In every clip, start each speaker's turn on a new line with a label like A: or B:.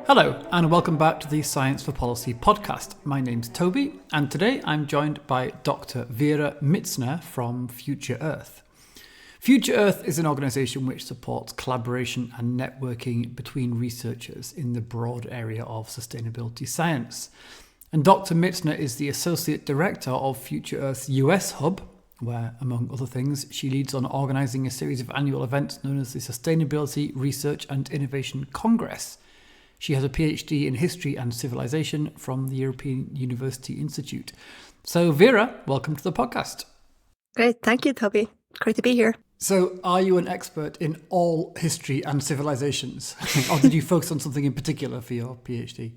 A: Hello, and welcome back to the Science for Policy podcast. My name's Toby, and today I'm joined by Dr. Veera Mitzner from Future Earth. Future Earth is an organisation which supports collaboration and networking between researchers in the broad area of sustainability science. And Dr. Mitzner is the Associate Director of Future Earth's US Hub, where, among other things, she leads on organising a series of annual events known as the Sustainability Research and Innovation Congress. She has a PhD in History and Civilization from the European University Institute. So, Veera, welcome to the podcast.
B: Great. Thank you, Toby. Great to be here.
A: So, are you an expert in all history and civilizations? Or did you focus on something in particular for your PhD?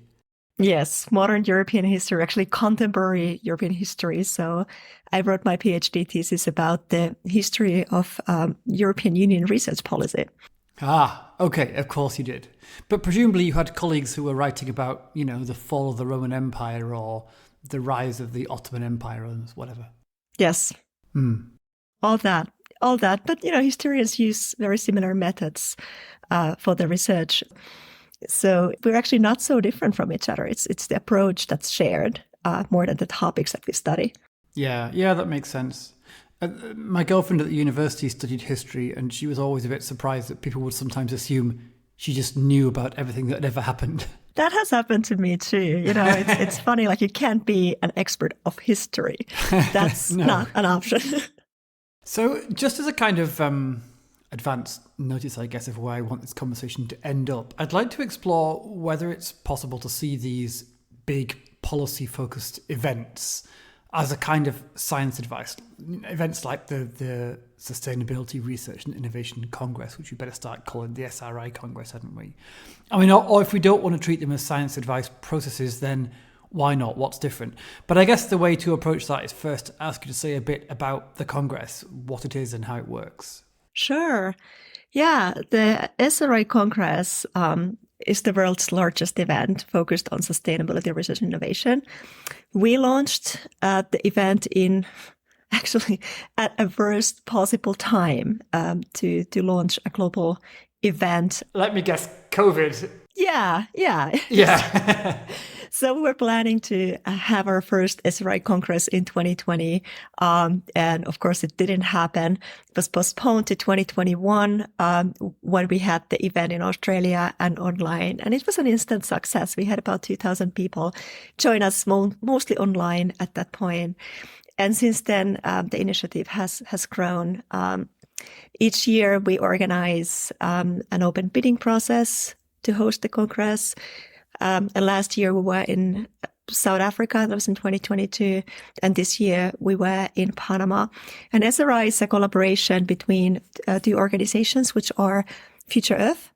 B: Yes, modern European history, actually contemporary European history. So I wrote my PhD thesis about the history of European Union research policy.
A: Ah, okay, of course you did. But presumably you had colleagues who were writing about, the fall of the Roman Empire or the rise of the Ottoman Empire or whatever.
B: Yes, all that. But, historians use very similar methods for the research. So we're actually not so different from each other. It's the approach that's shared more than the topics that we study.
A: Yeah, that makes sense. My girlfriend at the university studied history, and she was always a bit surprised that people would sometimes assume she just knew about everything that had ever happened.
B: That has happened to me too. It's funny, like you can't be an expert of history. That's not an option.
A: So just as a kind of advanced notice, I guess, of where I want this conversation to end up, I'd like to explore whether it's possible to see these big policy-focused events as a kind of science advice. Events like the Sustainability Research and Innovation Congress, which we better start calling the SRI Congress, hadn't we? I mean, or if we don't want to treat them as science advice processes, then why not? What's different? But I guess the way to approach that is first to ask you to say a bit about the Congress, what it is and how it works.
B: Sure. Yeah, the SRI Congress is the world's largest event focused on sustainability research and innovation. We launched the event at a worst possible time to launch a global event.
A: Let me guess, COVID.
B: Yeah. So we were planning to have our first SRI Congress in 2020. And of course, it didn't happen. It was postponed to 2021 when we had the event in Australia and online. And it was an instant success. We had about 2,000 people join us, mostly online at that point. And since then, the initiative has grown. Each year, we organize an open bidding process to host the Congress. And last year we were in South Africa, that was in 2022. And this year we were in Panama. And SRI is a collaboration between two organizations, which are Future Earth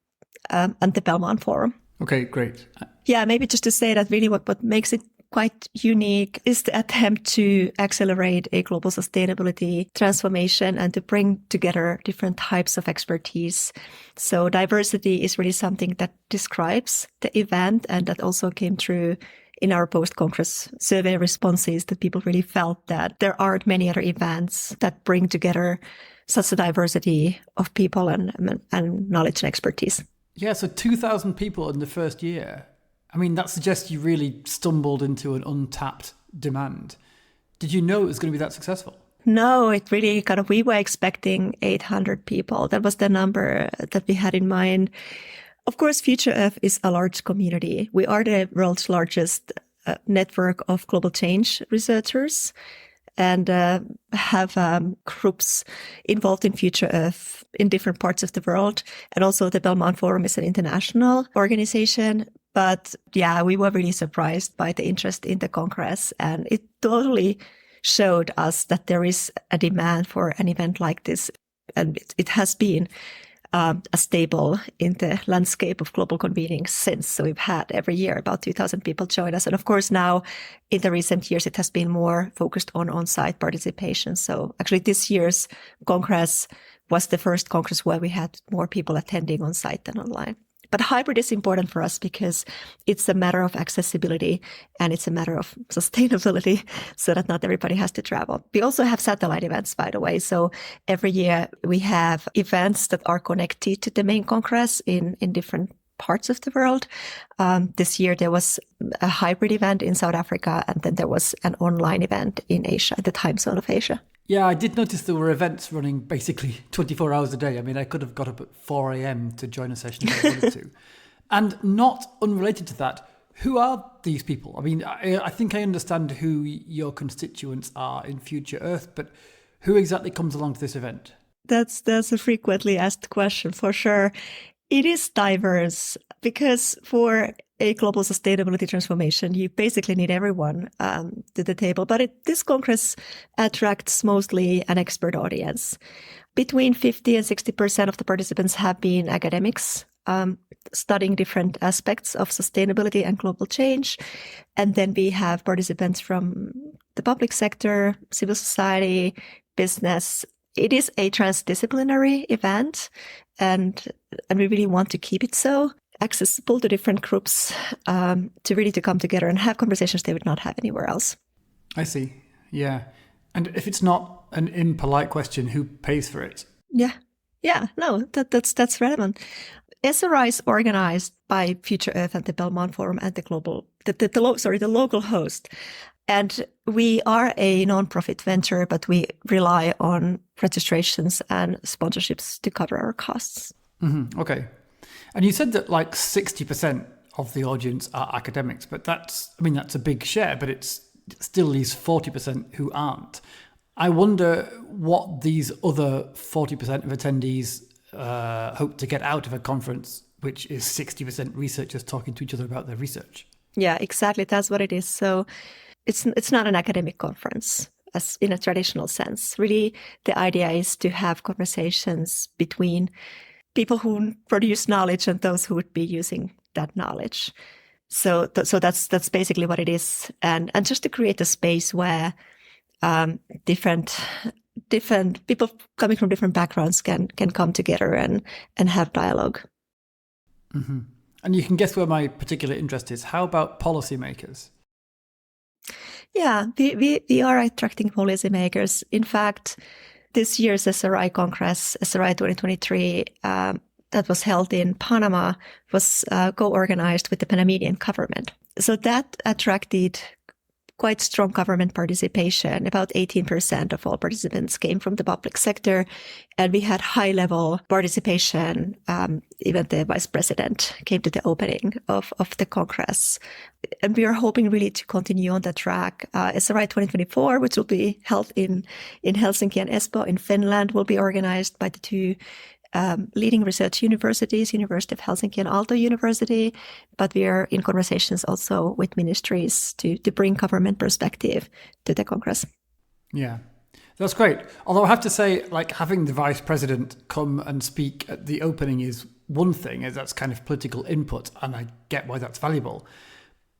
B: and the Belmont Forum.
A: Okay, great.
B: Yeah, maybe just to say that really what makes it quite unique is the attempt to accelerate a global sustainability transformation and to bring together different types of expertise. So diversity is really something that describes the event, and that also came through in our post-Congress survey responses, that people really felt that there aren't many other events that bring together such a diversity of people and knowledge and expertise.
A: Yeah, so 2,000 people in the first year. I mean, that suggests you really stumbled into an untapped demand. Did you know it was going to be that successful?
B: No, it really we were expecting 800 people. That was the number that we had in mind. Of course, Future Earth is a large community. We are the world's largest network of global change researchers and have groups involved in Future Earth in different parts of the world. And also the Belmont Forum is an international organization. But yeah, we were really surprised by the interest in the Congress, and it totally showed us that there is a demand for an event like this. And it has been a staple in the landscape of global convening since. So we've had every year about 2,000 people join us. And of course, now in the recent years, it has been more focused on on-site participation. So actually this year's Congress was the first Congress where we had more people attending on-site than online. But hybrid is important for us because it's a matter of accessibility and it's a matter of sustainability so that not everybody has to travel. We also have satellite events, by the way. So every year we have events that are connected to the main Congress in different parts of the world. This year there was a hybrid event in South Africa, and then there was an online event in Asia, the time zone of Asia.
A: Yeah, I did notice there were events running basically 24 hours a day. I mean, I could have got up at 4 a.m. to join a session if I wanted to. And not unrelated to that, who are these people? I mean, I think I understand who your constituents are in Future Earth, but who exactly comes along to this event?
B: That's a frequently asked question, for sure. It is diverse because for a global sustainability transformation, you basically need everyone to the table. But this Congress attracts mostly an expert audience. Between 50 and 60% of the participants have been academics, studying different aspects of sustainability and global change. And then we have participants from the public sector, civil society, business. It is a transdisciplinary event, and we really want to keep it so accessible to different groups to come together and have conversations they would not have anywhere else.
A: I see. Yeah. And if it's not an impolite question, who pays for it?
B: Yeah. No, that's relevant. SRI is organized by Future Earth and the Belmont Forum and the local host. And we are a non-profit venture, but we rely on registrations and sponsorships to cover our costs.
A: Mm-hmm. Okay. And you said that like 60% of the audience are academics, but that's a big share, but it still leaves 40% who aren't. I wonder what these other 40% of attendees hope to get out of a conference, which is 60% researchers talking to each other about their research.
B: Yeah, exactly. That's what it is. So it's not an academic conference as in a traditional sense. Really, the idea is to have conversations between people who produce knowledge and those who would be using that knowledge. So that's basically what it is, and just to create a space where different people coming from different backgrounds can come together and have dialogue.
A: Mm-hmm. And you can guess where my particular interest is. How about policymakers?
B: Yeah, we are attracting policymakers. In fact, this year's SRI Congress, SRI 2023, that was held in Panama, was co-organized with the Panamanian government. So that attracted quite strong government participation. About 18% of all participants came from the public sector, and we had high-level participation. Even the vice president came to the opening of the Congress. And we are hoping really to continue on that track. SRI 2024, which will be held in Helsinki and Espoo in Finland, will be organized by the two leading research universities, University of Helsinki and Aalto University, but we are in conversations also with ministries to bring government perspective to the Congress.
A: Yeah, that's great. Although I have to say, like, having the vice president come and speak at the opening is one thing, as that's kind of political input, and I get why that's valuable.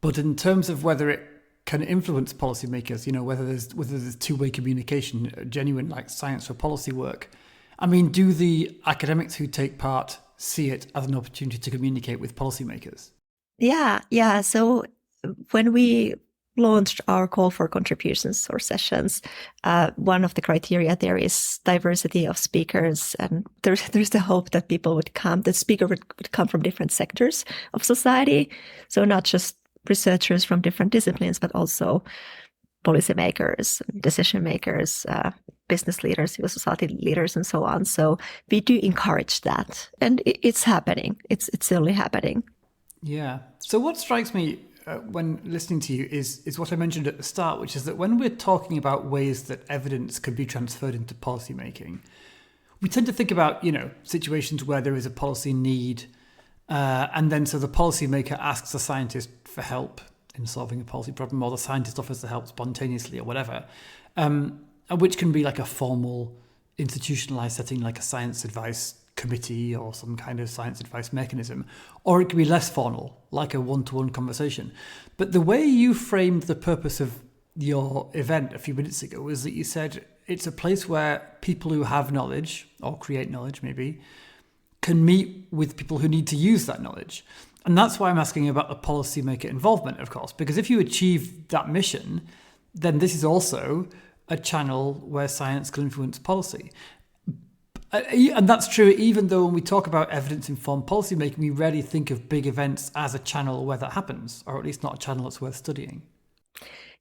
A: But in terms of whether it can influence policymakers, whether there's two-way communication, genuine like science for policy work, I mean, do the academics who take part see it as an opportunity to communicate with policymakers?
B: Yeah. So when we launched our call for contributions or sessions, one of the criteria there is diversity of speakers. And there's the hope that people would come, the speaker would come from different sectors of society. So not just researchers from different disciplines, but also policymakers, decision makers, business leaders, civil society leaders, and so on. So we do encourage that, and it's happening. It's certainly happening.
A: Yeah. So what strikes me when listening to you is what I mentioned at the start, which is that when we're talking about ways that evidence can be transferred into policymaking, we tend to think about situations where there is a policy need, and then so the policymaker asks the scientist for help in solving a policy problem, or the scientist offers the help spontaneously or whatever, which can be like a formal institutionalized setting, like a science advice committee or some kind of science advice mechanism, or it can be less formal, like a one-to-one conversation. But the way you framed the purpose of your event a few minutes ago was that you said it's a place where people who have knowledge, or create knowledge maybe, can meet with people who need to use that knowledge. And that's why I'm asking about the policymaker involvement, of course, because if you achieve that mission, then this is also a channel where science can influence policy. And that's true, even though when we talk about evidence-informed policymaking, we rarely think of big events as a channel where that happens, or at least not a channel that's worth studying.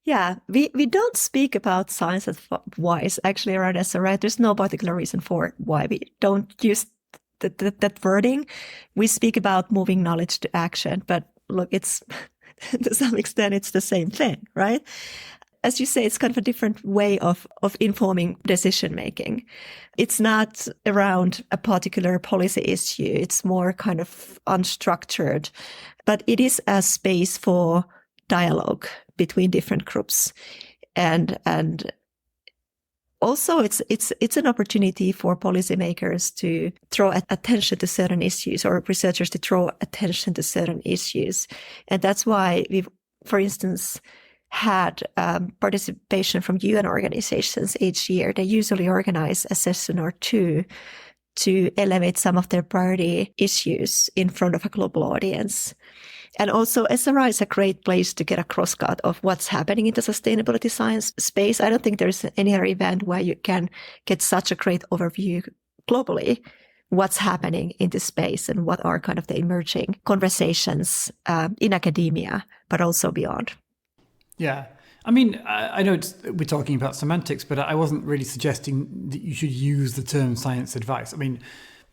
B: Yeah, we don't speak about science advice actually around SRI. There's no particular reason for why we don't use that wording. We speak about moving knowledge to action, but look, it's to some extent it's the same thing, right? As you say, it's kind of a different way of informing decision making. It's not around a particular policy issue. It's more kind of unstructured, but it is a space for dialogue between different groups, and also it's an opportunity for policymakers to throw attention to certain issues, or researchers to throw attention to certain issues, and that's why we've, for instance, had participation from UN organizations each year. They usually organize a session or two to elevate some of their priority issues in front of a global audience. And also, SRI is a great place to get a crosscut of what's happening in the sustainability science space. I don't think there's any other event where you can get such a great overview globally what's happening in this space and what are kind of the emerging conversations in academia, but also beyond.
A: Yeah. I mean, I know we're talking about semantics, but I wasn't really suggesting that you should use the term science advice. I mean,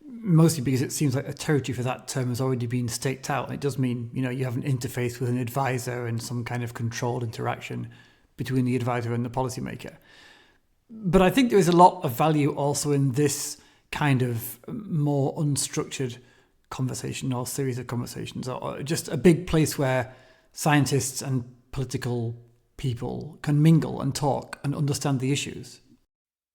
A: mostly because it seems like the territory for that term has already been staked out. And it does mean, you have an interface with an advisor and some kind of controlled interaction between the advisor and the policymaker. But I think there is a lot of value also in this kind of more unstructured conversation or series of conversations, or just a big place where scientists and political people can mingle and talk and understand the issues.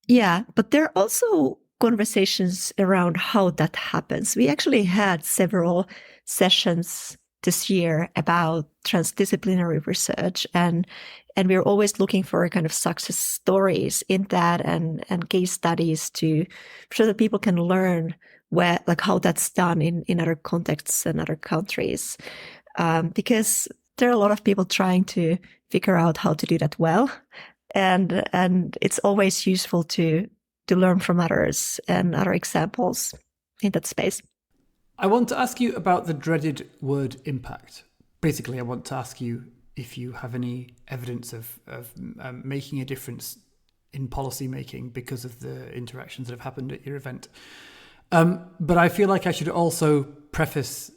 B: Yeah, but there are also conversations around how that happens. We actually had several sessions this year about transdisciplinary research, and we're always looking for kind of success stories in that and case studies to so that people can learn how that's done in other contexts and other countries, because there are a lot of people trying to figure out how to do that well, and it's always useful to learn from others and other examples in that space.
A: I want to ask you about the dreaded word impact. Basically, I want to ask you if you have any evidence of making a difference in policy making because of the interactions that have happened at your event. But I feel like I should also preface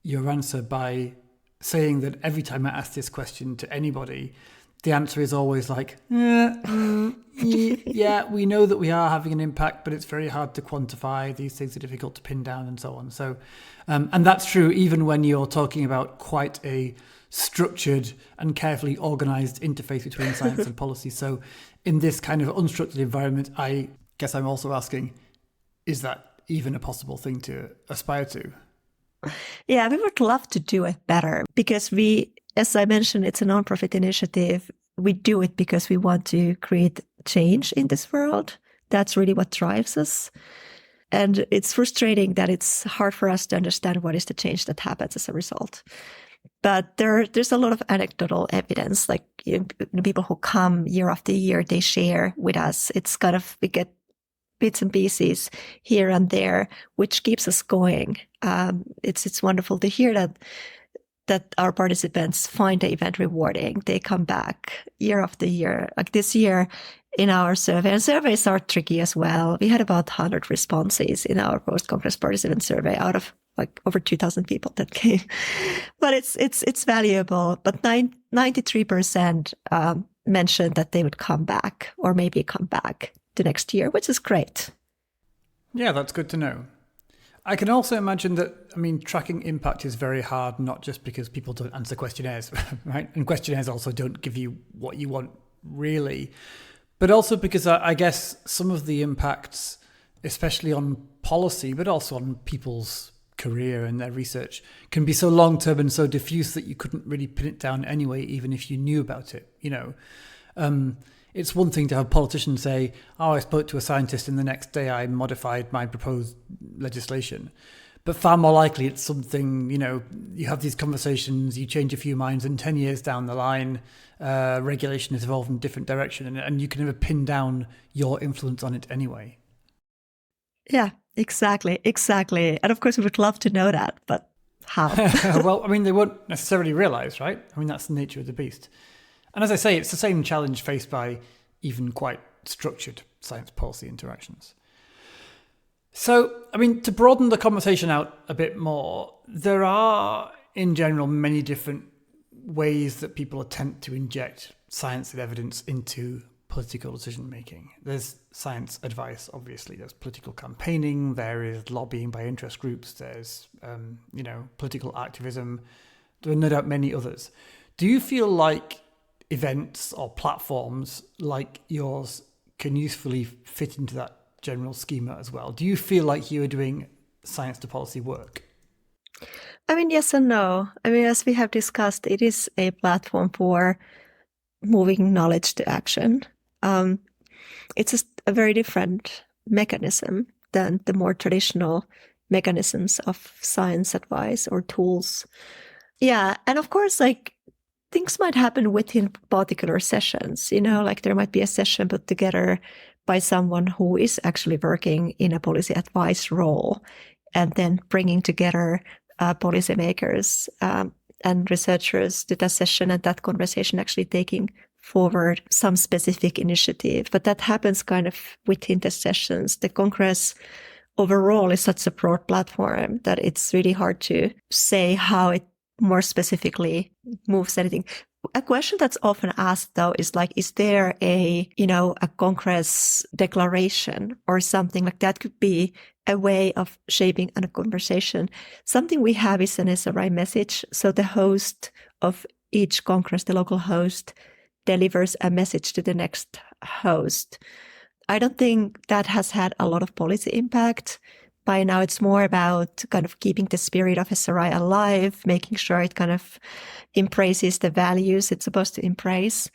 A: your answer by saying that every time I ask this question to anybody, the answer is always like, yeah, we know that we are having an impact, but it's very hard to quantify. These things are difficult to pin down and so on. So, and that's true even when you're talking about quite a structured and carefully organized interface between science and policy. So in this kind of unstructured environment, I guess I'm also asking, is that even a possible thing to aspire to?
B: Yeah, we would love to do it better because as I mentioned, it's a nonprofit initiative. We do it because we want to create change in this world. That's really what drives us. And it's frustrating that it's hard for us to understand what is the change that happens as a result. But there's a lot of anecdotal evidence, like people who come year after year, they share with us. It's kind of, we get bits and pieces here and there, which keeps us going. It's wonderful to hear that our participants find the event rewarding. They come back year after year. Like this year in our survey, and surveys are tricky as well. We had about 100 responses in our post-conference participant survey out of like over 2,000 people that came. But it's valuable. But 93% mentioned that they would come back or maybe come back the next year, which is great.
A: Yeah, that's good to know. I can also imagine that, tracking impact is very hard, not just because people don't answer questionnaires, right? And questionnaires also don't give you what you want, really. But also because I guess some of the impacts, especially on policy, but also on people's career and their research, can be so long-term and so diffuse that you couldn't really pin it down anyway, even if you knew about it, It's one thing to have politicians say, I spoke to a scientist and the next day I modified my proposed legislation. But far more likely it's something, you have these conversations, you change a few minds, and 10 years down the line, regulation has evolved in a different direction and you can never pin down your influence on it anyway.
B: Yeah, exactly. And of course, we would love to know that, but how?
A: Well, I mean, they won't necessarily realize, right? I mean, that's the nature of the beast. And as I say, it's the same challenge faced by even quite structured science policy interactions. So, I mean, to broaden the conversation out a bit more, there are, in general, many different ways that people attempt to inject science and evidence into political decision making. There's science advice, obviously. There's political campaigning. There is lobbying by interest groups. There's, political activism. There are no doubt many others. Do you feel like events or platforms like yours can usefully fit into that general schema as well? Do you feel like you are doing science to policy work?
B: I mean, yes and no. I mean, as we have discussed, it is a platform for moving knowledge to action. It's just a very different mechanism than the more traditional mechanisms of science advice or tools. Yeah. And of course, like things might happen within particular sessions, like there might be a session put together by someone who is actually working in a policy advice role and then bringing together policymakers and researchers to that session and that conversation actually taking forward some specific initiative. But that happens kind of within the sessions. The Congress overall is such a broad platform that it's really hard to say how it more specifically moves anything. A question that's often asked, though, is like, is there a Congress declaration or something like that? Could be a way of shaping a conversation. Something we have is an SRI message. So the host of each Congress, the local host, delivers a message to the next host. I don't think that has had a lot of policy impact. By now, it's more about kind of keeping the spirit of SRI alive, making sure it kind of embraces the values it's supposed to embrace.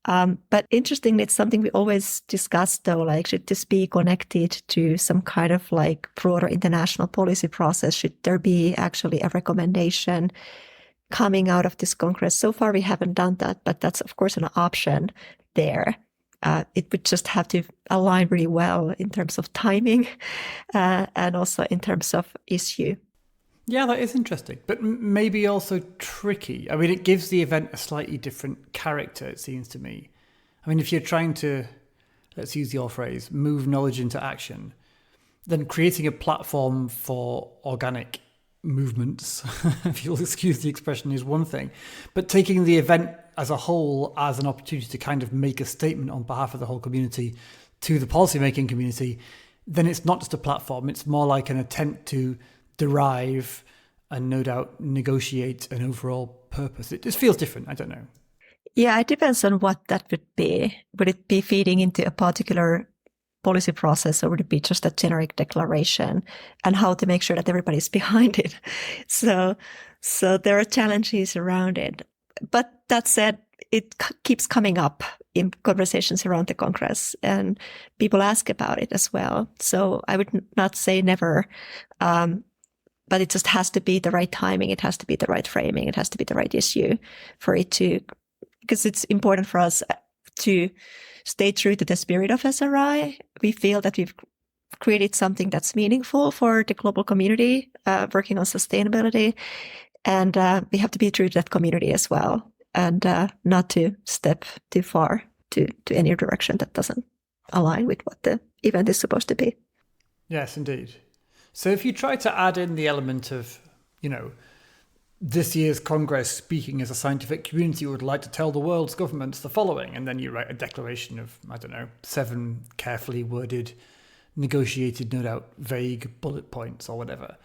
B: But interestingly, it's something we always discuss, though, like, should this be connected to some kind of like broader international policy process? Should there be actually a recommendation coming out of this Congress? So far, we haven't done that, but that's, of course, an option there. It would just have to align really well in terms of timing and also in terms of issue.
A: Yeah, that is interesting, but maybe also tricky. I mean, it gives the event a slightly different character, it seems to me. I mean, if you're trying to, let's use your phrase, move knowledge into action, then creating a platform for organic movements, if you'll excuse the expression, is one thing. But taking the event as a whole as an opportunity to kind of make a statement on behalf of the whole community to the policymaking community, then it's not just a platform. It's more like an attempt to derive and no doubt negotiate an overall purpose. It just feels different. I don't know.
B: Yeah, it depends on what that would be. Would it be feeding into a particular policy process, or would it be just a generic declaration, and how to make sure that everybody's behind it? So there are challenges around it. But that said, it keeps coming up in conversations around the Congress, and people ask about it as well. So I would not say never, but it just has to be the right timing. It has to be the right framing. It has to be the right issue for it to, because it's important for us to stay true to the spirit of SRI. We feel that we've created something that's meaningful for the global community, working on sustainability. And we have to be true to that community as well, and not to step too far to any direction that doesn't align with what the event is supposed to be.
A: Yes, indeed. So if you try to add in the element of, this year's Congress speaking as a scientific community would like to tell the world's governments the following, and then you write a declaration of, 7 carefully worded, negotiated, no doubt vague bullet points or whatever.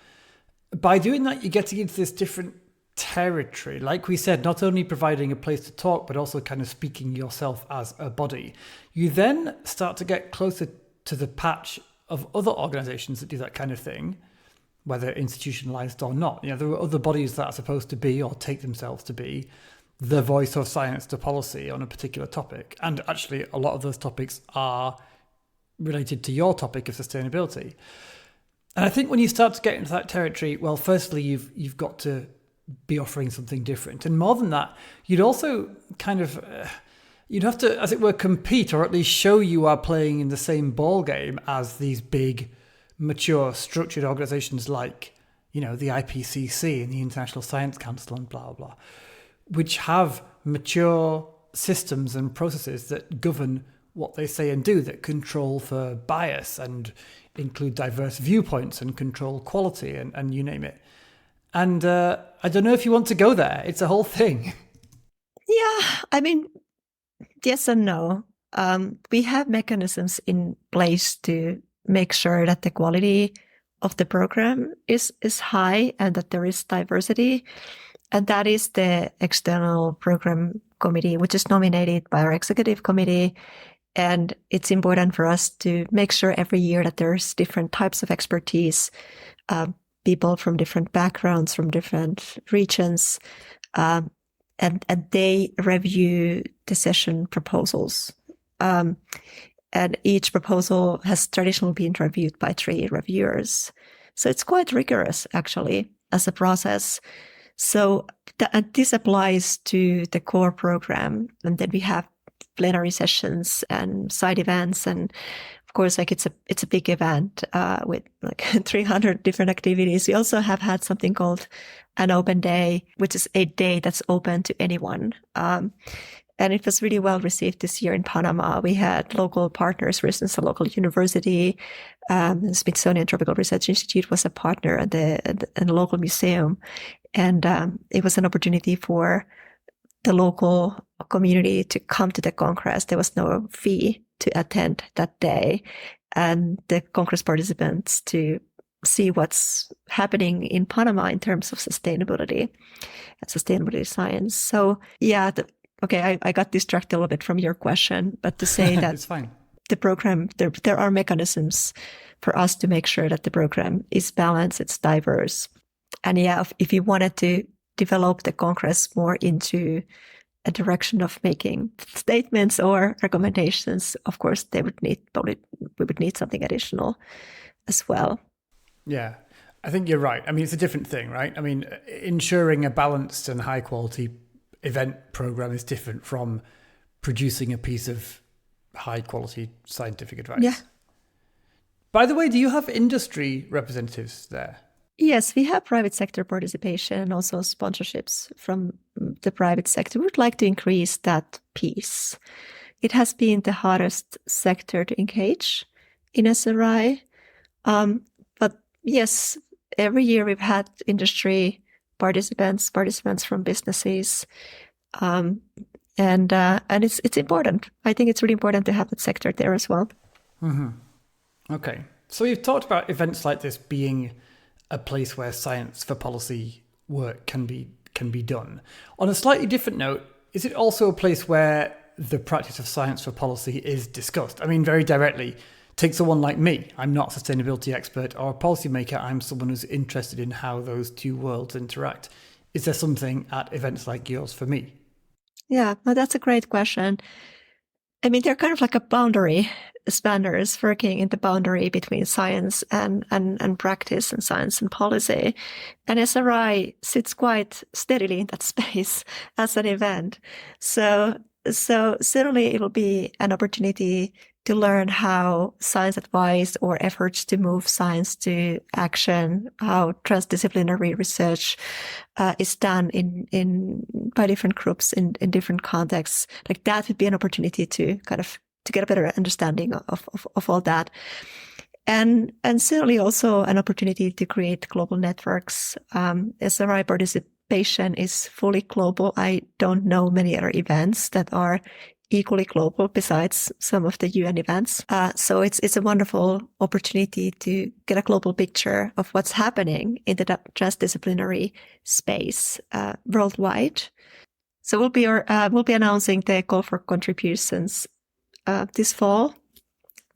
A: By doing that, you're getting into this different territory. Like we said, not only providing a place to talk, but also kind of speaking yourself as a body. You then start to get closer to the patch of other organizations that do that kind of thing, whether institutionalized or not. There are other bodies that are supposed to be, or take themselves to be, the voice of science to policy on a particular topic. And actually, a lot of those topics are related to your topic of sustainability. And I think when you start to get into that territory, well, firstly, you've got to be offering something different. And more than that, you'd also kind of, you'd have to, as it were, compete, or at least show you are playing in the same ball game as these big mature, structured organizations like, the IPCC and the International Science Council and blah, blah, which have mature systems and processes that govern what they say and do, that control for bias and include diverse viewpoints and control quality and you name it. And I don't know if you want to go there. It's a whole thing.
B: Yeah, I mean, yes and no. We have mechanisms in place to make sure that the quality of the program is high and that there is diversity. And that is the external program committee, which is nominated by our executive committee. And it's important for us to make sure every year that there's different types of expertise, people from different backgrounds, from different regions, and they review the session proposals. And each proposal has traditionally been reviewed by 3 reviewers. So it's quite rigorous, actually, as a process. So this applies to the core program. And then we have plenary sessions and side events. And of course, it's a big event with 300 different activities. We also have had something called an open day, which is a day that's open to anyone. And it was really well received this year in Panama. We had local partners, for instance, a local university, the Smithsonian Tropical Research Institute was a partner, and a local museum. And it was an opportunity for the local community to come to the Congress. There was no fee to attend that day. And the Congress participants to see what's happening in Panama in terms of sustainability and sustainability science. So, yeah, okay, I got distracted a little bit from your question, but to say that
A: it's fine.
B: The program, there are mechanisms for us to make sure that the program is balanced, it's diverse. And yeah, if you wanted to develop the Congress more into a direction of making statements or recommendations, of course, we would need something additional as well.
A: Yeah, I think you're right. I mean, it's a different thing, right? I mean, ensuring a balanced and high quality event program is different from producing a piece of high quality scientific advice.
B: Yeah.
A: By the way, do you have industry representatives there?
B: Yes, we have private sector participation and also sponsorships from the private sector. We would like to increase that piece. It has been the hardest sector to engage in SRI. But yes, every year we've had industry participants from businesses. And it's important. I think it's really important to have that sector there as well.
A: Mm-hmm. Okay. So you've talked about events like this being a place where science for policy work can be done. On a slightly different note, is it also a place where the practice of science for policy is discussed? I mean, very directly, take someone like me. I'm not a sustainability expert or a policymaker. I'm someone who's interested in how those two worlds interact. Is there something at events like yours for me?
B: Yeah, well, that's a great question. I mean, they're kind of like a boundary spanners working in the boundary between science and practice, and science and policy. And SRI sits quite steadily in that space as an event. So certainly it will be an opportunity to learn how science advice or efforts to move science to action, how transdisciplinary research is done by different groups in different contexts. Like that would be an opportunity to get a better understanding of all that. And certainly also an opportunity to create global networks. SRI participation is fully global. I don't know many other events that are equally global besides some of the UN events. So it's a wonderful opportunity to get a global picture of what's happening in the transdisciplinary space worldwide. So we'll be announcing the call for contributions this fall.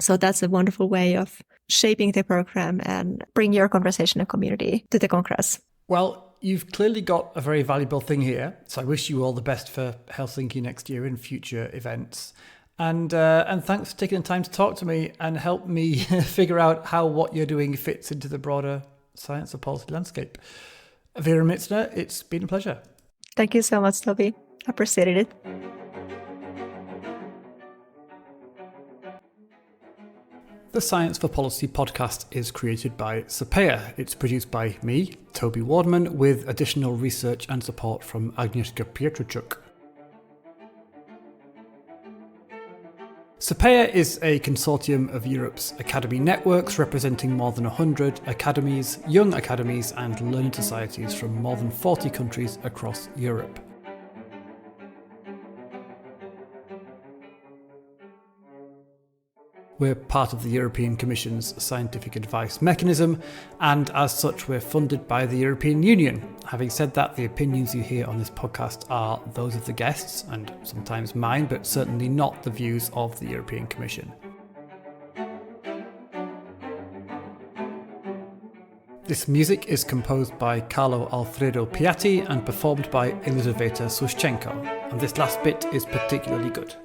B: So that's a wonderful way of shaping the program and bring your conversational community to the Congress.
A: Well, you've clearly got a very valuable thing here. So I wish you all the best for Helsinki next year and future events. And thanks for taking the time to talk to me and help me figure out how what you're doing fits into the broader science and policy landscape. Veera Mitzner, it's been a pleasure.
B: Thank you so much, Toby. Appreciated it.
A: The Science for Policy podcast is created by Sapea. It's produced by me, Toby Wardman, with additional research and support from Agnieszka Pietruchuk. Sapea is a consortium of Europe's academy networks representing more than 100 academies, young academies and learning societies from more than 40 countries across Europe. We're part of the European Commission's scientific advice mechanism, and as such we're funded by the European Union. Having said that, the opinions you hear on this podcast are those of the guests, and sometimes mine, but certainly not the views of the European Commission. This music is composed by Carlo Alfredo Piatti and performed by Elizaveta Sushchenko, and this last bit is particularly good.